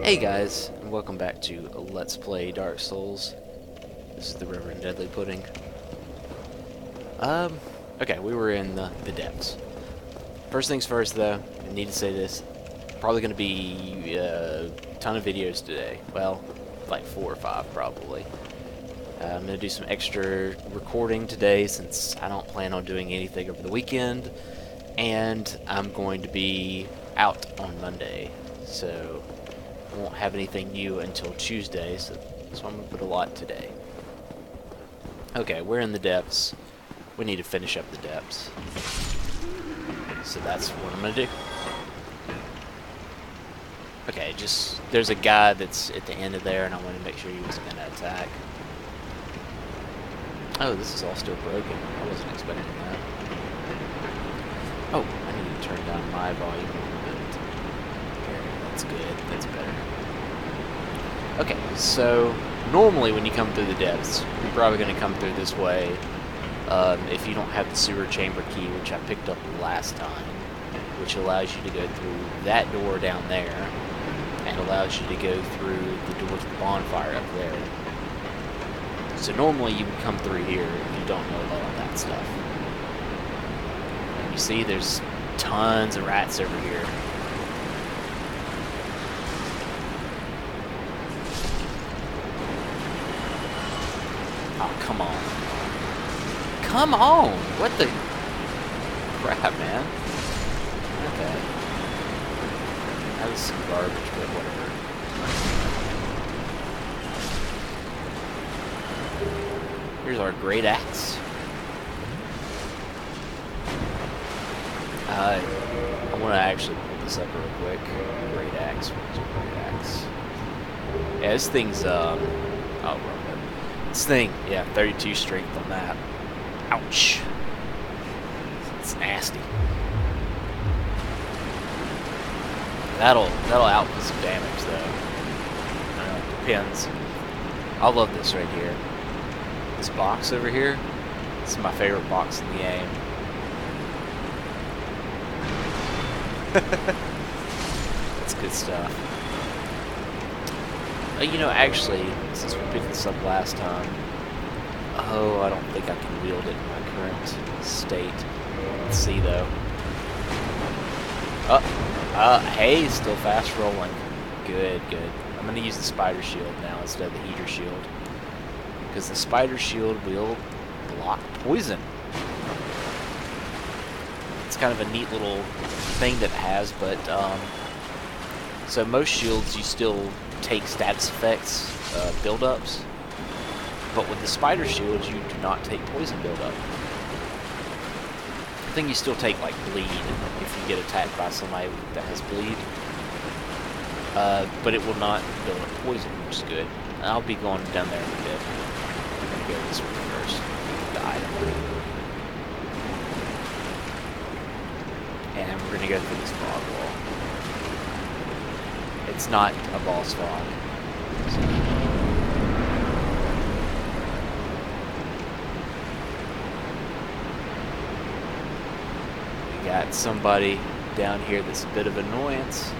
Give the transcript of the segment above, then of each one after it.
Hey guys, and welcome back to Let's Play Dark Souls. This is the Reverend Deadlypudding. Okay, we were in the depths. First things first though, I need to say this. Probably going to be a ton of videos today. Well, like 4 or 5 probably. I'm going to do some extra recording today since I don't plan on doing anything over the weekend. And I'm going to be out on Monday, so won't have anything new until Tuesday, so I'm going to put a lot today. Okay, we're in the depths. We need to finish up the depths. So that's what I'm going to do. Okay, there's a guy that's at the end of there, and I wanted to make sure he was going to attack. Oh, this is all still broken. I wasn't expecting that. Oh, I need to turn down my volume a little bit. That's good. That's better. Okay, so normally when you come through the depths, you're probably going to come through this way if you don't have the sewer chamber key, which I picked up last time, which allows you to go through that door down there and allows you to go through the door to the bonfire up there. So normally you would come through here if you don't know all of that stuff. And you see there's tons of rats over here. Oh, come on. Come on! What the crap, man? Okay. That was some garbage, but whatever. Here's our great axe. I want to actually pull this up real quick. Great axe. Where's our great axe? Yeah, this thing's, oh, wrong button. This thing, yeah, 32 strength on that. Ouch. It's nasty. That'll output some damage though. I don't know, it depends. I love this right here. This box over here. This is my favorite box in the game. That's good stuff. You know, actually, since we picked this up last time, oh, I don't think I can wield it in my current state. Let's see, though. Hey, still fast rolling. Good, good. I'm going to use the spider shield now instead of the heater shield, because the spider shield will block poison. It's kind of a neat little thing that it has, but, so most shields you still take status effects, build-ups, but with the spider shield you do not take poison build-up. I think you still take like bleed if you get attacked by somebody that has bleed, but it will not build up poison, which is good. I'll be going down there in a bit. I'm going to go this way first, the item. And we're going to go through this fog wall. It's not a boss fog. We got somebody down here that's a bit of annoyance.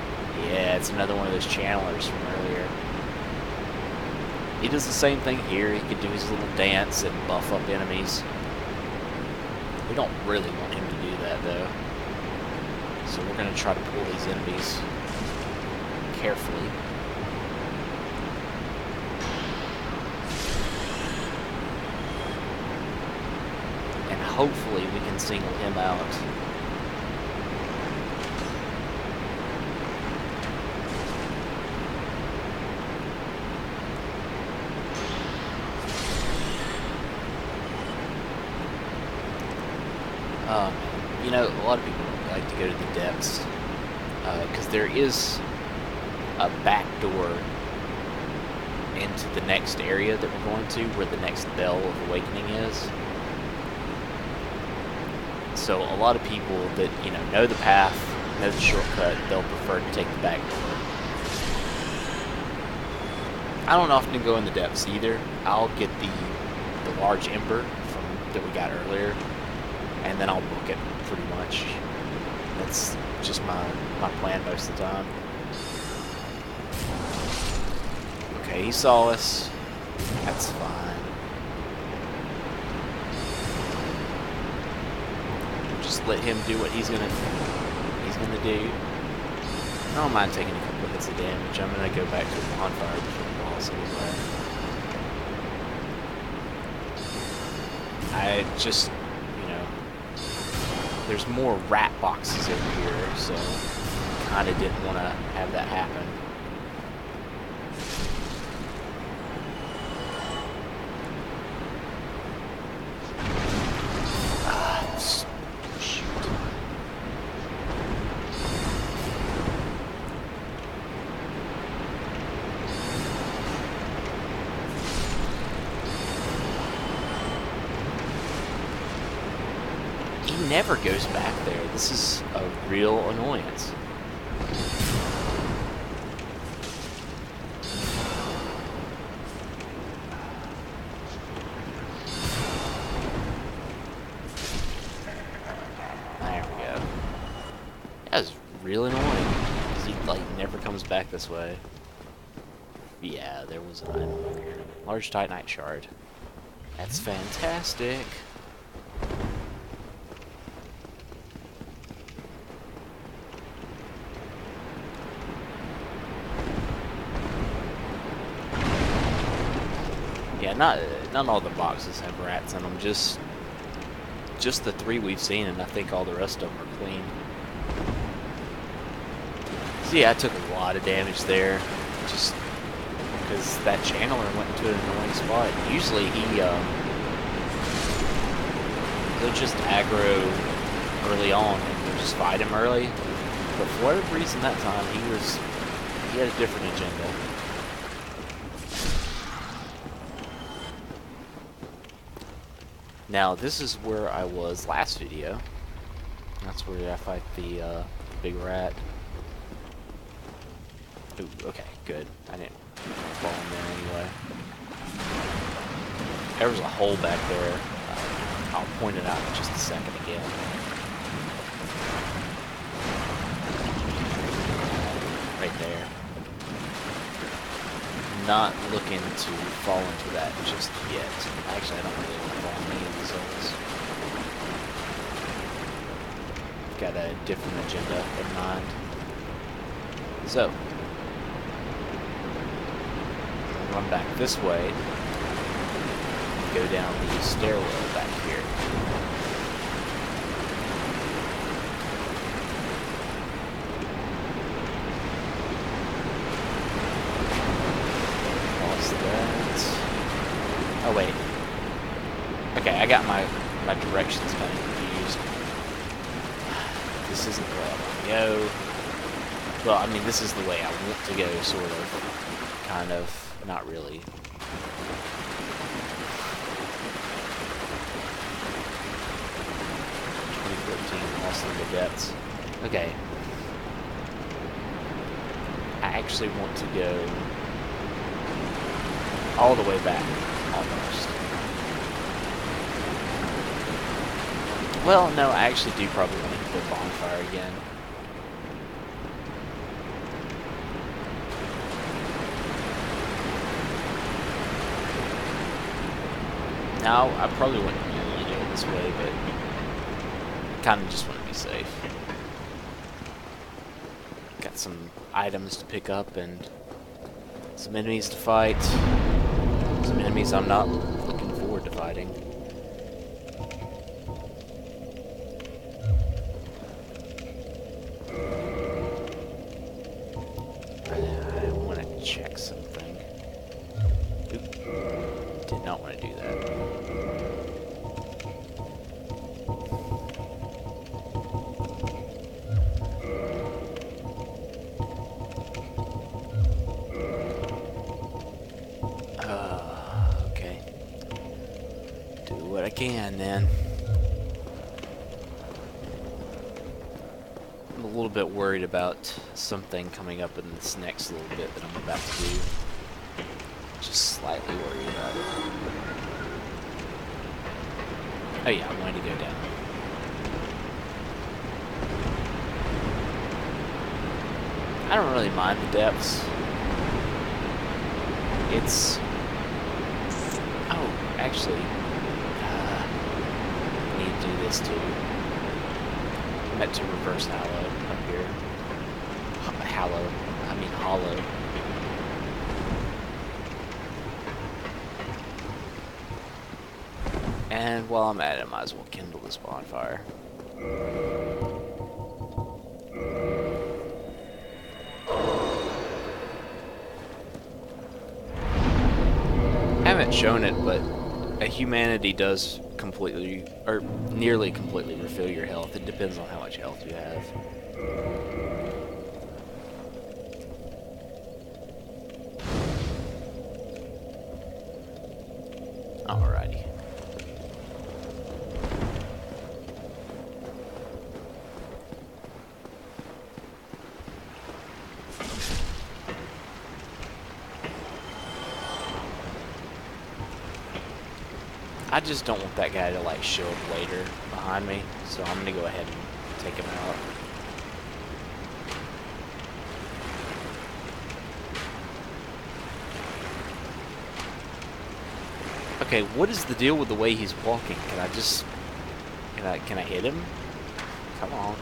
Yeah, it's another one of those channelers from earlier. He does the same thing here. He can do his little dance and buff up enemies. We don't really want him to do that though. So we're going to try to pull these enemies carefully. And hopefully we can single him out. You know, a lot of people like to go to the depths because there is a back door into the next area that we're going to, where the next Bell of Awakening is. So a lot of people that, you know the path, know the shortcut, they'll prefer to take the back door. I don't often go in the depths either. I'll get the large ember that we got earlier, and then I'll book it pretty much. That's just my plan most of the time. Okay, he saw us. That's fine. Just let him do what he's gonna do. I don't mind taking a couple hits of damage. I'm gonna go back to the bonfire before the boss anyway. I just, you know, there's more rat boxes over here, so kind of didn't want to have that happen. He never goes back there. This is a real annoyance. There we go. That was real annoying. Because he, like, never comes back this way. Yeah, there was an item over here. Large Titanite shard. That's fantastic. Yeah, not all the boxes have rats in them. Just the 3 we've seen, and I think all the rest of them are clean. So yeah, I took a lot of damage there, just because that channeler went into an annoying spot. Usually he'll just aggro early on, and we'll just fight him early. But for whatever reason that time, he had a different agenda. Now, this is where I was last video. That's where I fight the big rat. Ooh, okay, good. I didn't fall in there anyway. There was a hole back there. I'll point it out in just a second again. Right there. Not looking to fall into that just yet. Actually, I don't really want to fall in any of these holes. Got a different agenda in mind. So, run back this way. Go down the stairwell back here. Oh wait. Okay, I got my directions kind of confused. This isn't the way I want to go. Well, I mean, this is the way I want to go, sort of. Kind of. Not really. Lost in the depths. Okay. I actually want to go all the way back, almost. Well, no, I actually do probably want to hit the bonfire again. Now, I probably wouldn't really do it this way, but kind of just want to be safe. Got some items to pick up and some enemies to fight. Some enemies I'm not looking forward to fighting. I want to check something. Oop. Did not want to do that. Okay. Do what I can then. I'm a little bit worried about something coming up in this next little bit that I'm about to do. Just slightly worried about it. Oh yeah, I wanted to go down. I don't really mind the depths. It's... Oh, actually, I need to do this too. I meant to reverse Hallow up here. Hallow. I mean Hollow. And while I'm at it, I might as well kindle this bonfire. I haven't shown it, but a humanity does completely, or nearly completely refill your health. It depends on how much health you have. Alrighty. I just don't want that guy to like show up later behind me, so I'm gonna go ahead and take him out. Okay, what is the deal with the way he's walking? Can I just... Can I hit him? Come on.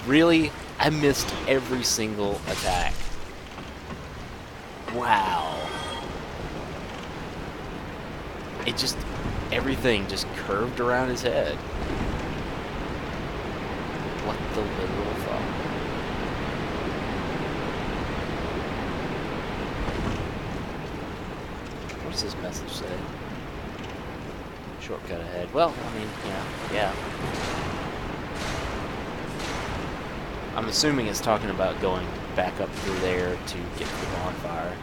Really? I missed every single attack. Wow. It just... Everything just curved around his head. What the literal fuck? What does this message say? Shortcut ahead. Well, I mean, yeah. I'm assuming it's talking about going back up through there to get to the bonfire.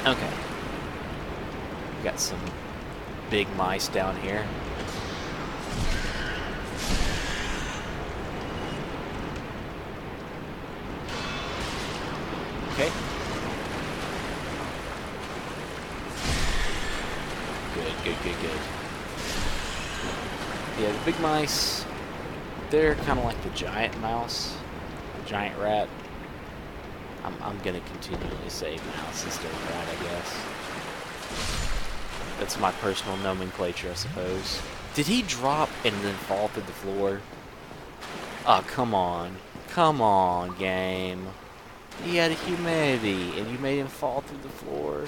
Okay. We got some big mice down here. Okay. Good. Yeah, the big mice, they're kind of like the giant mouse, the giant rat. I'm gonna continually say mouse instead of rat, I guess. That's my personal nomenclature, I suppose. Did he drop and then fall through the floor? Oh, come on. Come on, game. He had a humanity, and you made him fall through the floor.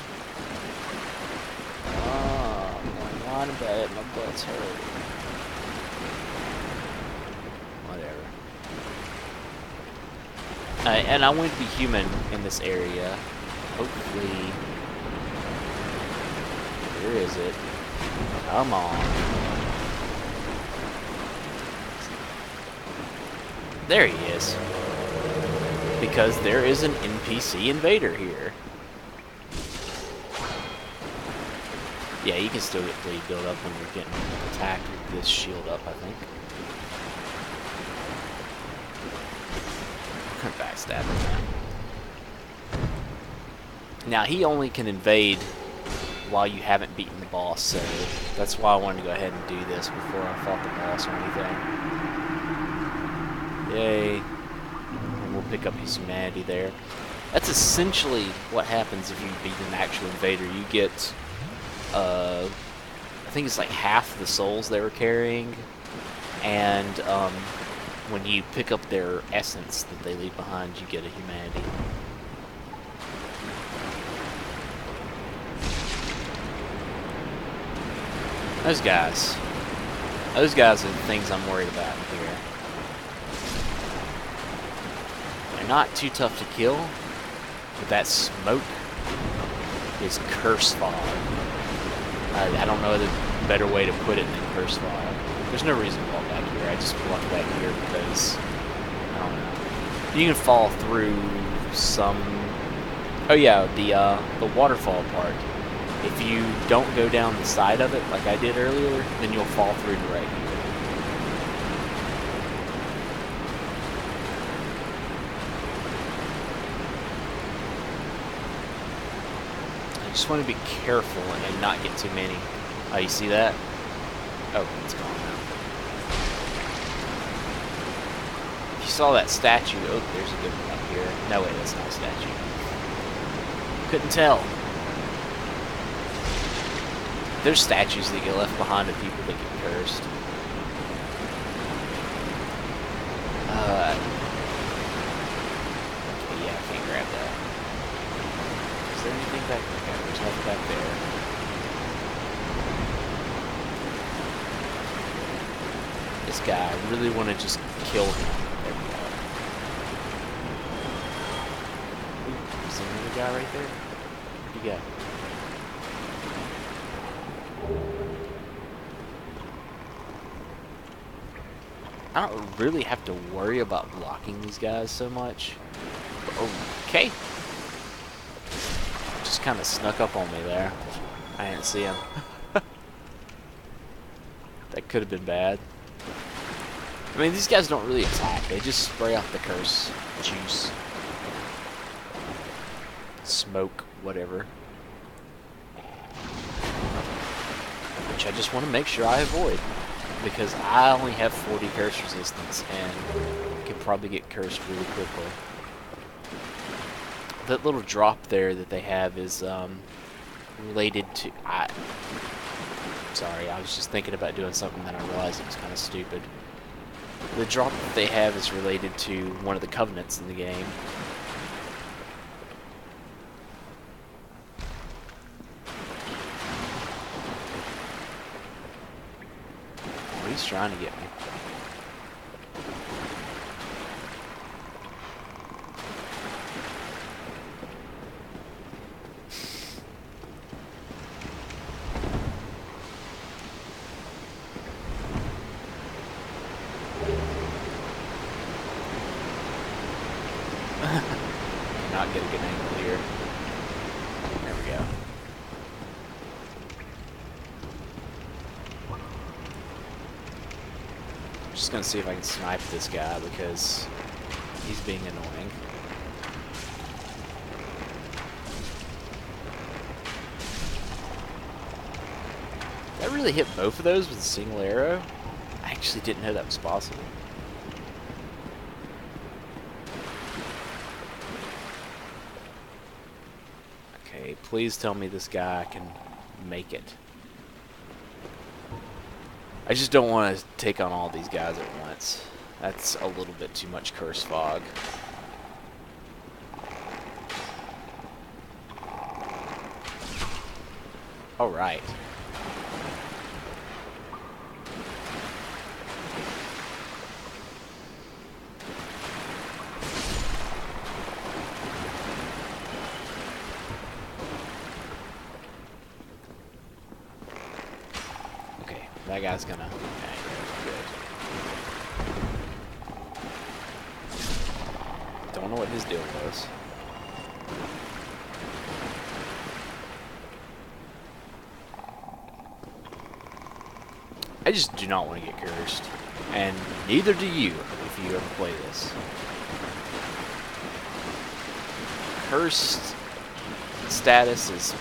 Oh, I'm lying about it. My butt's hurt. Whatever. And I want to be human in this area. Hopefully. Where is it? Come on. There he is. Because there is an NPC invader here. Yeah, you can still get bleed build up when you're getting attacked with this shield up, I think. Backstab him. Now, he only can invade while you haven't beaten the boss, so that's why I wanted to go ahead and do this before I fought the boss or anything. Yay. And we'll pick up his humanity there. That's essentially what happens if you beat an actual invader. You get, I think it's like half the souls they were carrying, and when you pick up their essence that they leave behind, you get a humanity. Those guys are the things I'm worried about here. They're not too tough to kill, but that smoke is curse fog. I don't know the better way to put it than curse fog. There's no reason to walk back here. I just walk back here because, I don't know. You can fall through some... Oh yeah, the waterfall part. If you don't go down the side of it like I did earlier, then you'll fall through to right here. I just want to be careful and not get too many. Oh, you see that? Oh, it's gone now. you saw that statue, oh, there's a good one up here. No, wait, that's not a statue. Couldn't tell. There's statues that get left behind of people that get cursed. Okay, yeah, I can't grab that. Is there anything back there? Okay, there's nothing back there. This guy, I really want to just kill him. There we go. Ooh, is there another guy right there? Where'd he go? I don't really have to worry about blocking these guys so much. Okay. Just kind of snuck up on me there. I didn't see him. That could have been bad. I mean, these guys don't really attack. They just spray out the curse juice. Smoke, whatever. Which I just want to make sure I avoid. Because I only have 40 curse resistance and can probably get cursed really quickly. That little drop there that they have is related to... Sorry, I was just thinking about doing something that I realized it was kind of stupid. The drop that they have is related to one of the covenants in the game. He's trying to get me. Not get a good angle here. There we go. Just gonna see if I can snipe this guy because he's being annoying. Did I really hit both of those with a single arrow? I actually didn't know that was possible. Okay, please tell me this guy can make it. I just don't want to take on all these guys at once. That's a little bit too much curse fog. Alright. That guy's gonna... Okay, good. Don't know what his deal was. I just do not want to get cursed. And neither do you, if you ever play this. Cursed status is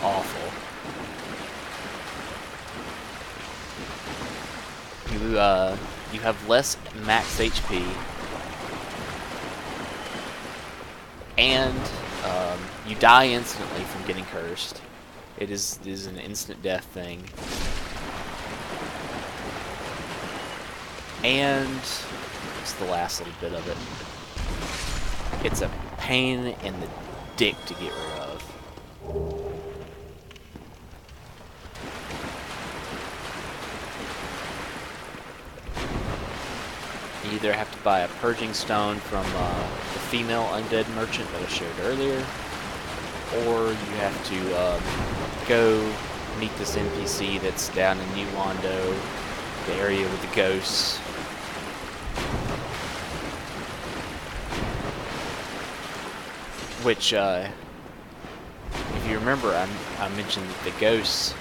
awful. You have less max HP, and you die instantly from getting cursed. It is an instant death thing. And it's the last little bit of it. It's a pain in the dick to get rid of. You either have to buy a purging stone from the female undead merchant that I showed earlier, or you have to go meet this NPC that's down in New Londo, the area with the ghosts. Which, if you remember, I mentioned that the ghosts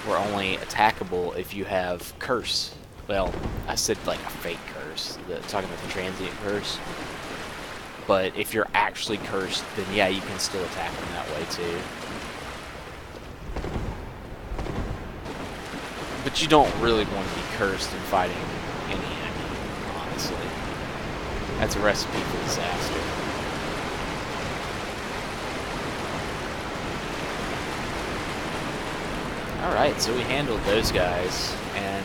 were only attackable if you have curse. Well, I said like a fake curse, talking about the transient curse. But if you're actually cursed, then yeah, you can still attack them that way too. But you don't really want to be cursed in fighting any enemy, honestly. That's a recipe for disaster. Alright, so we handled those guys, and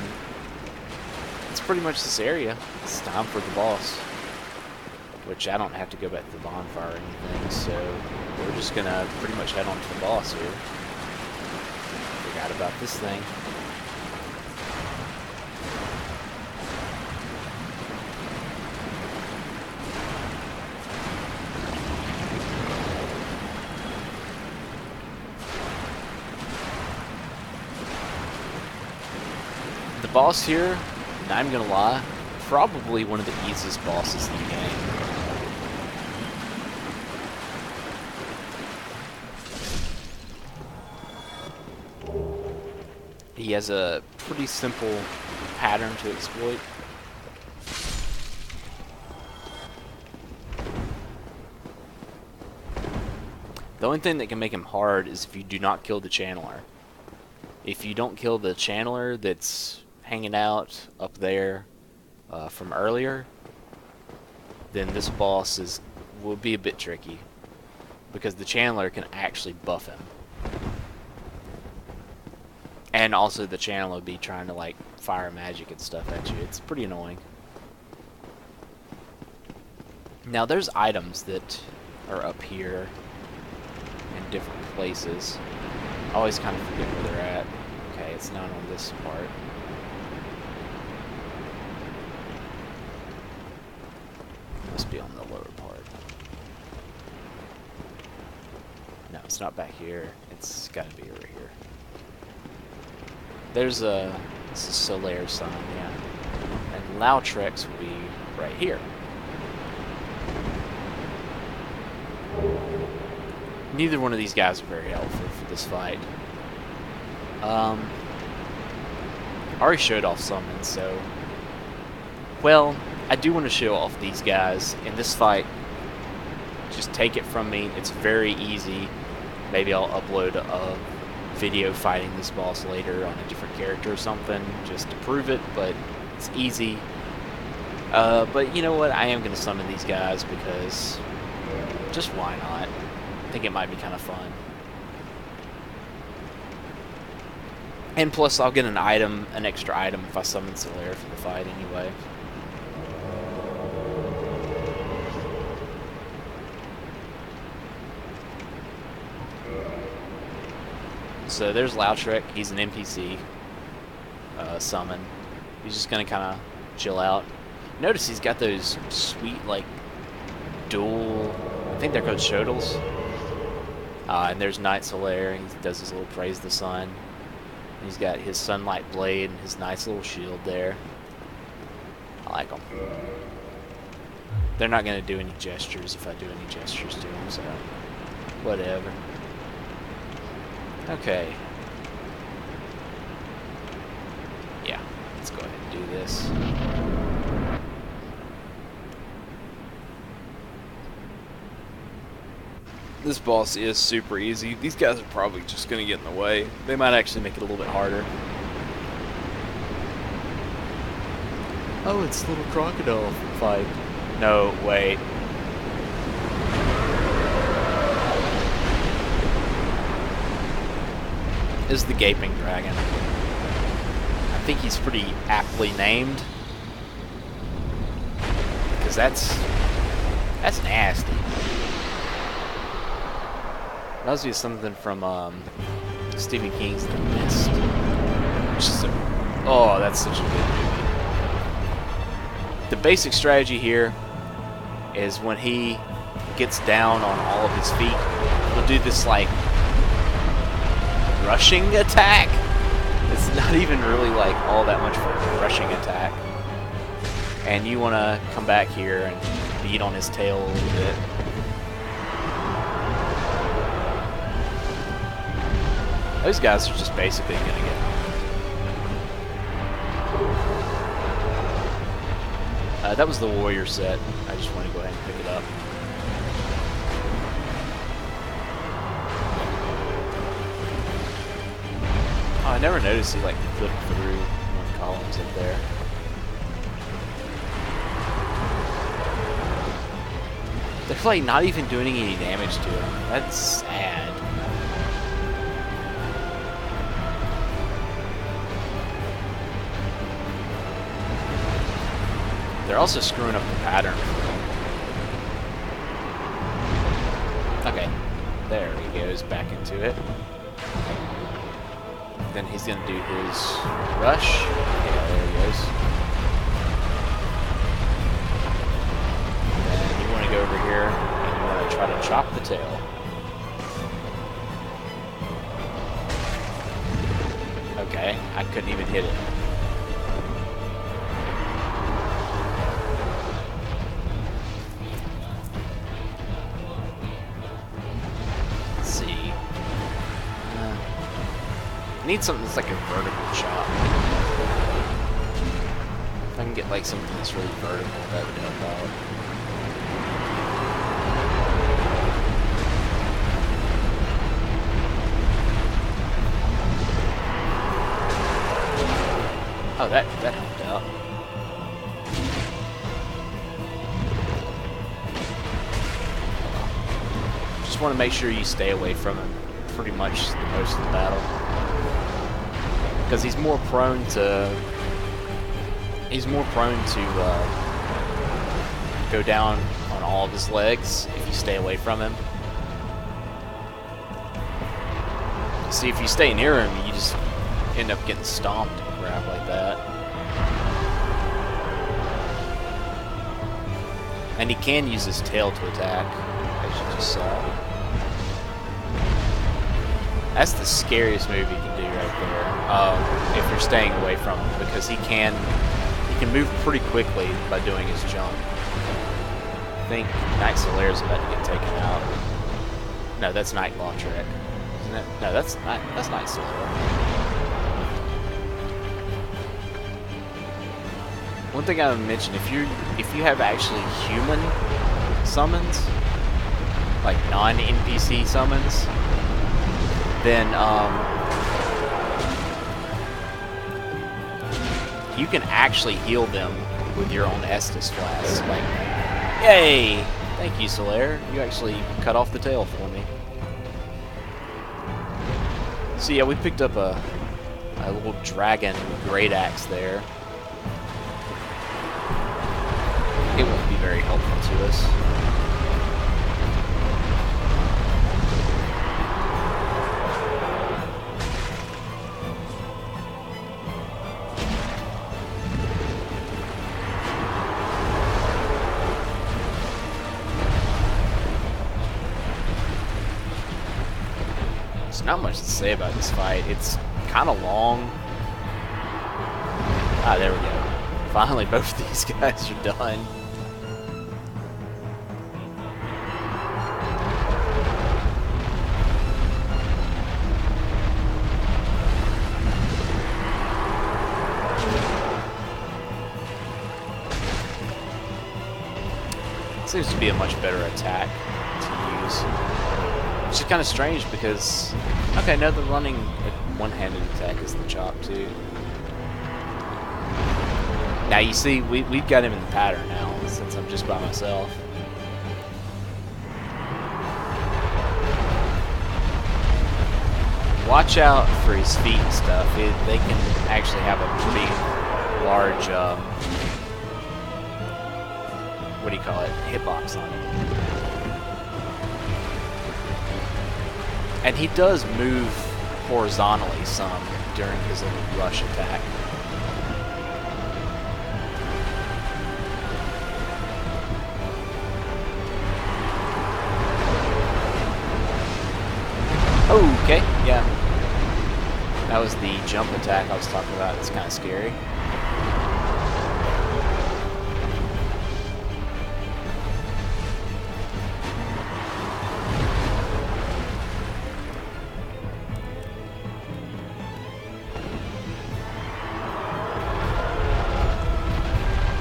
it's pretty much this area. It's time for the boss. Which I don't have to go back to the bonfire or anything, so we're just gonna pretty much head on to the boss here. Forgot about this thing. The boss here, not even gonna lie, probably one of the easiest bosses in the game. He has a pretty simple pattern to exploit. The only thing that can make him hard is if you do not kill the channeler. If you don't kill the channeler that's hanging out up there from earlier, then this boss will be a bit tricky, because the channeler can actually buff him. And also the channeler will be trying to like fire magic and stuff at you. It's pretty annoying. Now there's items that are up here in different places. I always kind of forget where they're at. Okay, it's not on this part. Must be on the lower part. No, it's not back here. It's got to be over here. There's a Solaire sign, yeah. And Lautrex will be right here. Neither one of these guys are very helpful for this fight. I already showed off summons, so... Well, I do want to show off these guys in this fight. Just take it from me, it's very easy. Maybe I'll upload a video fighting this boss later on a different character or something, just to prove it, but it's easy. But you know what, I am going to summon these guys because just why not? I think it might be kind of fun. And plus I'll get an extra item if I summon Solaire for the fight anyway. So there's Lautrec, he's an NPC summon. He's just gonna kind of chill out. Notice he's got those sweet, like, dual, I think they're called shodels. And there's Knight Solaire, he does his little praise the sun. He's got his sunlight blade and his nice little shield there. I like them. They're not gonna do any gestures if I do any gestures to them, so whatever. Okay. Yeah, let's go ahead and do this. This boss is super easy. These guys are probably just going to get in the way. They might actually make it a little bit harder. Oh, it's a little crocodile fight. No, wait. Is the Gaping Dragon. I think he's pretty aptly named, because that's nasty. Reminds me of something from Stephen King's The Mist. Oh, that's such a good movie. The basic strategy here is when he gets down on all of his feet, he'll do this like rushing attack. It's not even really like all that much for a rushing attack. And you want to come back here and beat on his tail a little bit. Those guys are just basically going to get... that was the warrior set. I just want to go ahead and pick it up. Oh, I never noticed he like flipped through one of the columns up there. Looks like not even doing any damage to him. That's sad. They're also screwing up the pattern. Okay, there he goes back into it. Then he's gonna do his rush. Yeah, there he goes. Then you want to go over here and you want to try to chop the tail. Okay, I couldn't even hit it. I need something that's like a vertical chop. If I can get like something that's really vertical, that would help out. Oh, that helped out. Just want to make sure you stay away from him pretty much the most of the battle. Because he's more prone to go down on all of his legs if you stay away from him. See, if you stay near him, you just end up getting stomped and crap like that. And he can use his tail to attack, as you just saw. That's the scariest move you can do right there, if you're staying away from him, because he can move pretty quickly by doing his jump. I think Night Solaire's about to get taken out. No, that's Night Lautrec, isn't it? No, that's Night Solaire. One thing I would mention, if you have actually human summons, like non-NPC summons, then you can actually heal them with your own Estus Flask. Like, yay! Thank you, Solaire. You actually cut off the tail for me. So yeah, we picked up a little dragon great axe there. It won't be very helpful to us. There's not much to say about this fight. It's kind of long. Ah, there we go. Finally, both of these guys are done. Seems to be a much better attack to use. Which is kind of strange because, okay, no, the running one-handed attack is the chop too. Now you see, we've got him in the pattern now since I'm just by myself. Watch out for his feet and stuff. They can actually have a pretty large, what do you call it, hitbox on him. And he does move horizontally some during his little rush attack. Oh, okay, yeah. That was the jump attack I was talking about. It's kind of scary.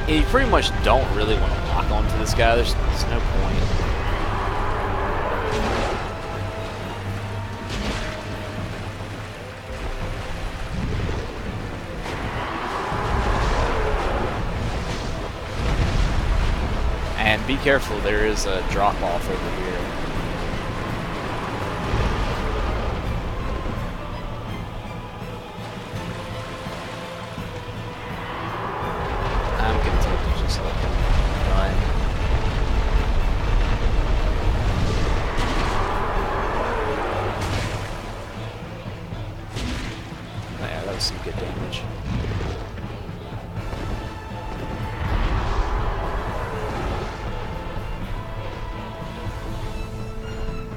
You pretty much don't really want to lock onto this guy. There's no point. And be careful, there is a drop off over here. I'm gonna take to just let him run. Yeah, that was some good damage.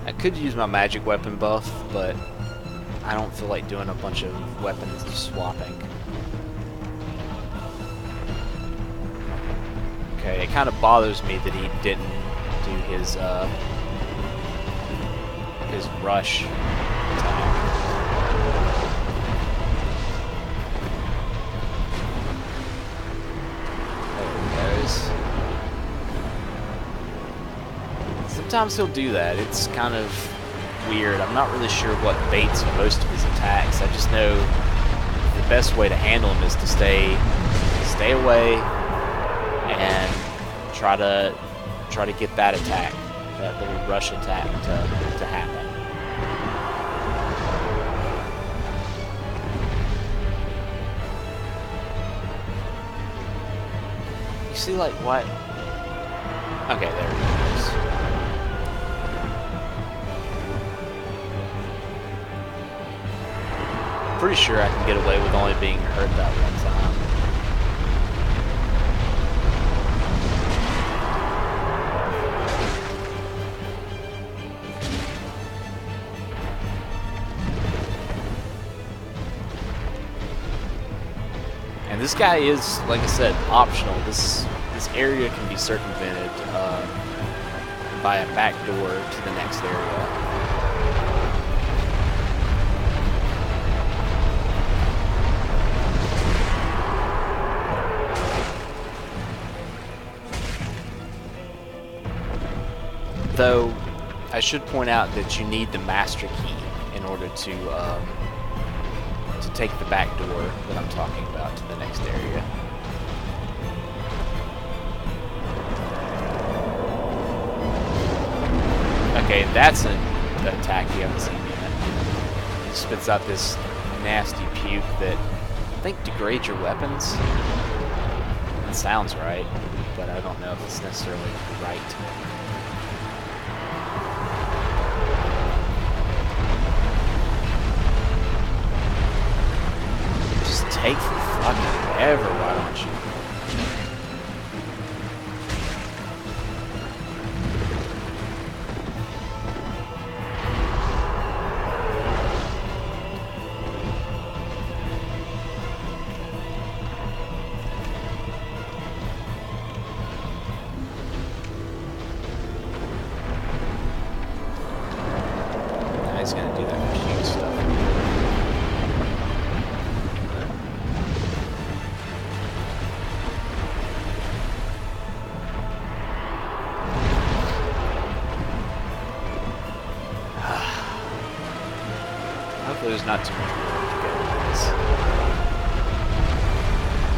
I could use my magic weapon buff, but I don't feel like doing a bunch of weapons swapping. Okay, it kind of bothers me that he didn't do his rush attack. There he goes. Sometimes he'll do that. It's kind of weird. I'm not really sure what baits most of his attacks. I just know the best way to handle him is to stay away and try to get that attack, that little rush attack to happen. You see, like, what? Okay, there he goes. Pretty sure I can get away with only being hurt that one time. And this guy is, like I said, optional. This area can be circumvented by a back door to the next area. Though, I should point out that you need the master key in order to take the back door that I'm talking about to the next area. Okay, that's an attack you haven't seen yet. He spits out this nasty puke that I think degrades your weapons. That sounds right, but I don't know if it's necessarily right. Take fucking ever, why don't you? Now he's gonna do that cute stuff. Hopefully there's not too much more to go with this.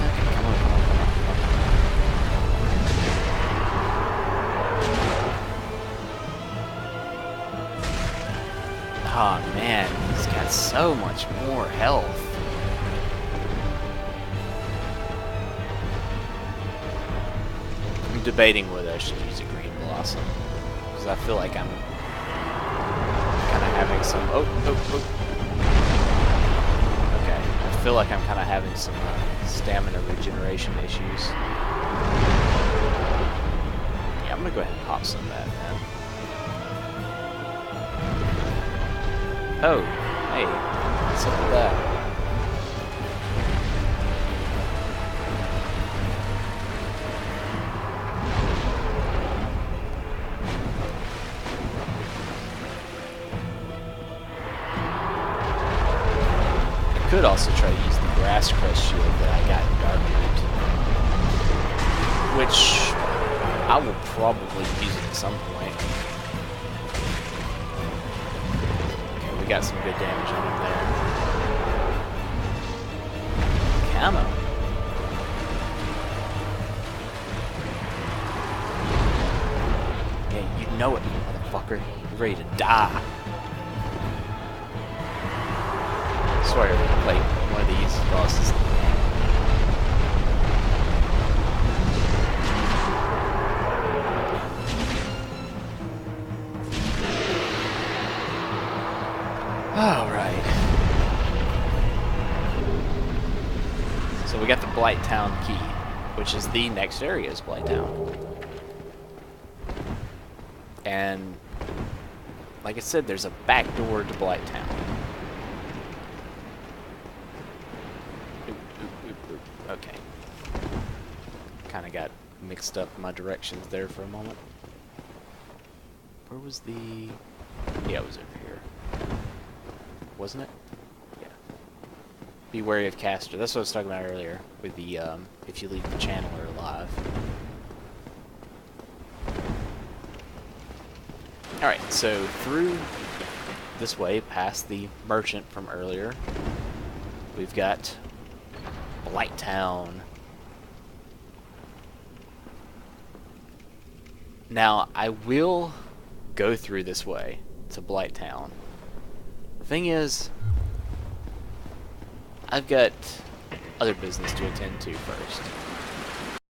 Okay, come on, come on, come on, come on. Oh man, he's got so much more health. I'm debating whether I should use a green blossom, because I feel like I'm kind of having some... Oh. I feel like I'm kind of having some stamina regeneration issues. Yeah, I'm gonna go ahead and pop some of that, man. Oh, hey, what's up with that? Could also try to use the grass crest shield that I got in Dark Root, which I will probably use it at some point. Okay, we got some good damage on him there. Camo. know it, motherfucker. You're ready to die. I swear, we're gonna play one of these bosses. Alright. So we got the Blight Town key, which is the next area's Blight Town. And like I said, there's a back door to Blight Town. Okay. Kind of got mixed up my directions there for a moment. Where was the... Yeah, it was over here. Wasn't it? Yeah. Be wary of caster. That's what I was talking about earlier with the, if you leave the channeler alive. Alright, so through this way, past the merchant from earlier, we've got Blight Town. Now, I will go through this way to Blight Town. The thing is, I've got other business to attend to first.